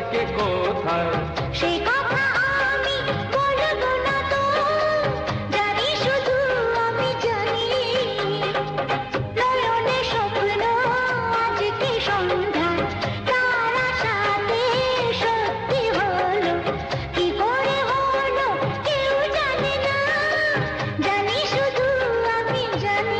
আজকে কোথায় সেই কথা আমি বলবো না তো, জানি শুধু আমি জানি। নয়নে স্বপ্ন আজকে সন্ধ্যা, তার আশাতে সত্যি হলো। কি করে হলো কেউ জানে না, জানি শুধু আমি জানি।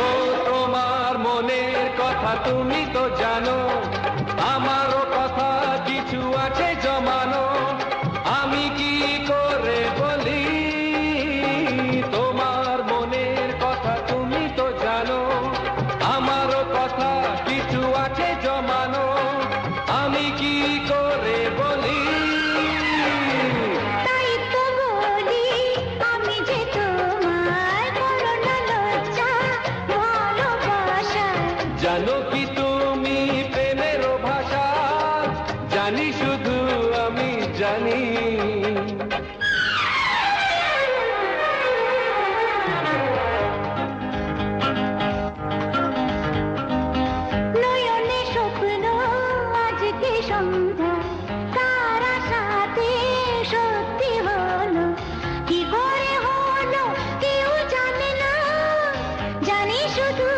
ও তোমার মনের কথা তুমি তো জানো, আমারও কথা কিছু আছে জমানো। আমি কি করে বলি তোমার মনের কথা তুমি তো জানো, আমারও কথা কিছু আছে জমানো। আমি কি করে বলি তাই তো বলি আমি যে তোমার, করো না লজ্জা ভালোবাসা। জানো কি তুমি প্রেমেরও ভাষা, জানি শুধু আমি জানি। নয়নে স্বপ্ন আজকে সন্ধ্যা, তার আশাতে সত্যি হলো। কি করে হলো কেউ জানে না, জানি শুধু